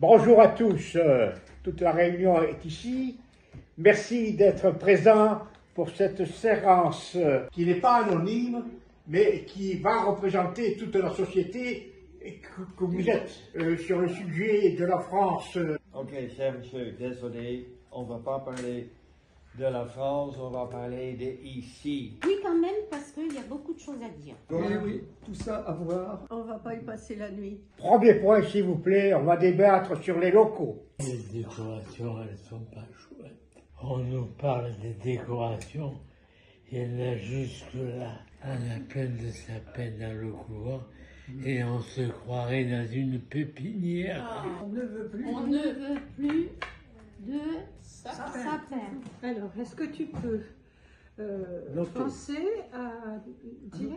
Bonjour à tous, toute la réunion est ici. Merci d'être présents pour cette séance qui n'est pas anonyme, mais qui va représenter toute la société et que vous êtes sur le sujet de la France. Ok, cher monsieur, désolé, on ne va pas parler de la France, on va parler d'ici. Oui, quand même, parce qu'il y a beaucoup de choses à dire. Oui, tout ça à voir. On va pas y passer la nuit. Premier point, s'il vous plaît, on va débattre sur les locaux. Les décorations, elles sont pas chouettes. On nous parle des décorations, il y en a jusque là, à la peine de sapin dans le couvent, et on se croirait dans une pépinière. On ne veut plus. On ne veut plus de sapin. Alors, est-ce que tu peux penser à dire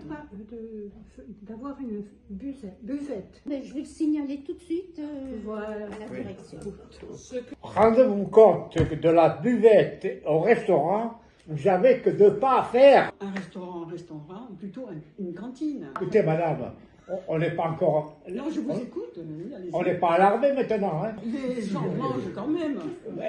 d'avoir une buvette? Mais je vais le signaler tout de suite Voilà. à la direction. Rendez-vous compte que de la buvette au restaurant, vous n'avez que deux pas à faire. Un restaurant, ou plutôt une cantine. Écoutez, madame, on n'est pas encore... Non, je vous écoute. Allez-y. On n'est pas alarmé maintenant, hein. Les gens mangent quand même.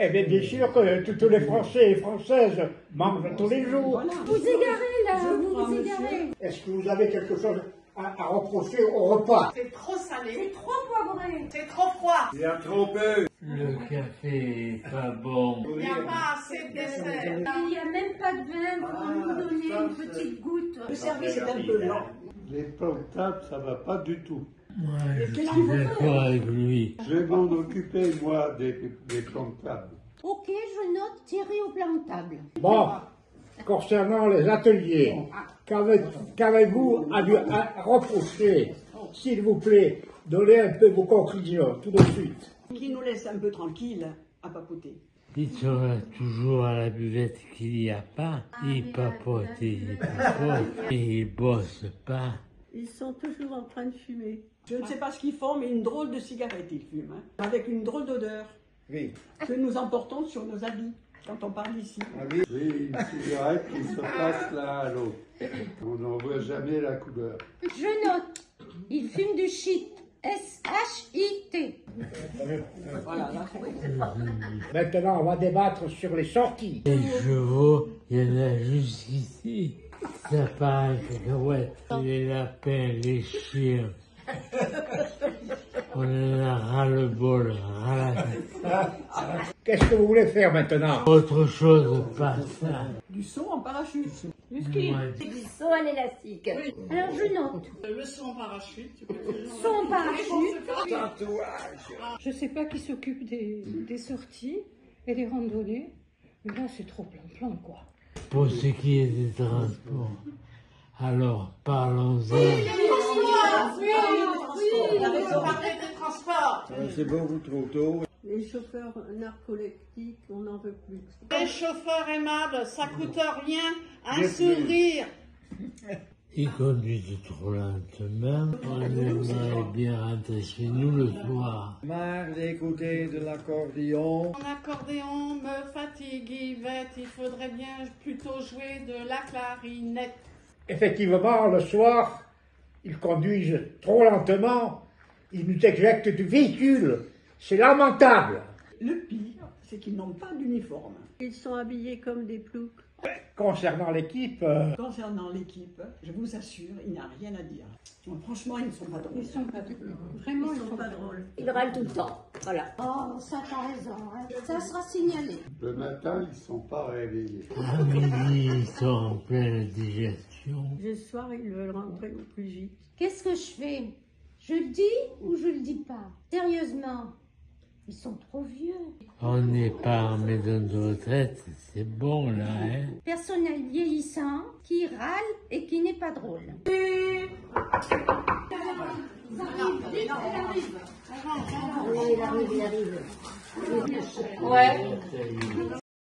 Eh bien sûr que tous les Français et Françaises mangent tous les jours. Voilà. Vous égarez là, Je vous crois, vous monsieur. égarez. Est-ce que vous avez quelque chose à reprocher au repas? C'est trop salé, C'est trop poivré. c'est trop froid, Il y a trop peu. Le café est pas bon. il n'y a pas assez de dessert. Il n'y a même pas de vin pour nous donner une petite goutte. Le service est un peu lent. Les plantables, ça va pas du tout. Moi, je suis d'accord avec lui. Je vais m'en occuper, moi, des plantables. Ok, je note Thierry au plantable. Bon, concernant les ateliers, qu'avez-vous à reprocher? S'il vous plaît, donnez un peu vos conclusions tout de suite. Qui nous laisse un peu tranquille à papoter. Ils sont là toujours à la buvette qu'il n'y a pas. Ils papotent, et ils bossent pas. Ils sont toujours en train de fumer. Je ne sais pas ce qu'ils font, mais une drôle de cigarette ils fument, hein, avec une drôle d'odeur Oui. que nous emportons sur nos habits quand on parle ici. J'ai une cigarette qui se passe l'un à l'autre. On n'en voit jamais la couleur. Je note, il fume du shit. S-H-I-T. Voilà, là, Maintenant, on va débattre sur les sorties. Les chevaux, il y en a jusqu'ici. Ça part en cacahuète. Les lapins, les chiens. On en a ras-le-bol, Qu'est-ce que vous voulez faire maintenant? Autre chose, pas ça. du saut en parachute. Du ski. Moi, Du saut à l'élastique. Alors je note. Le son en parachute. Saut en parachute. Tatouage. Je sais pas qui s'occupe des sorties et des randonnées, mais là c'est trop plan-plan quoi. pour ce qui est des transports, alors parlons-en. Parler des transports. C'est beaucoup trop tôt. Les chauffeurs narcoleptiques, on n'en veut plus. Les chauffeurs aimables, ça coûte rien, un sourire. Ils conduisent trop lentement. On aimerait bien rentrer chez nous le soir. Marre d'écouter de l'accordéon. Mon accordéon me fatigue, Yvette, il faudrait bien plutôt jouer de la clarinette. Effectivement, le soir, ils conduisent trop lentement, ils nous éjectent du véhicule. C'est lamentable. Le pire, c'est qu'ils n'ont pas d'uniforme. Ils sont habillés comme des ploucs. Concernant l'équipe, Concernant l'équipe, je vous assure, il n'y a rien à dire. Bon, franchement, ils ne sont pas drôles. Ils sont pas drôles. Vraiment, Ils sont pas drôles. Il râle tout le temps. Voilà. Oh, ça t'as raison. Hein. Ça sera signalé. Le matin, ils sont pas réveillés. À midi, ils sont en pleine digestion. Le soir, ils veulent rentrer au plus vite. Qu'est-ce que je fais? Je le dis ou je le dis pas? Sérieusement, ils sont trop vieux. On n'est pas en maison de retraite, c'est bon là, hein. Personnel vieillissant qui râle et qui n'est pas drôle. Oui, il arrive. Ouais.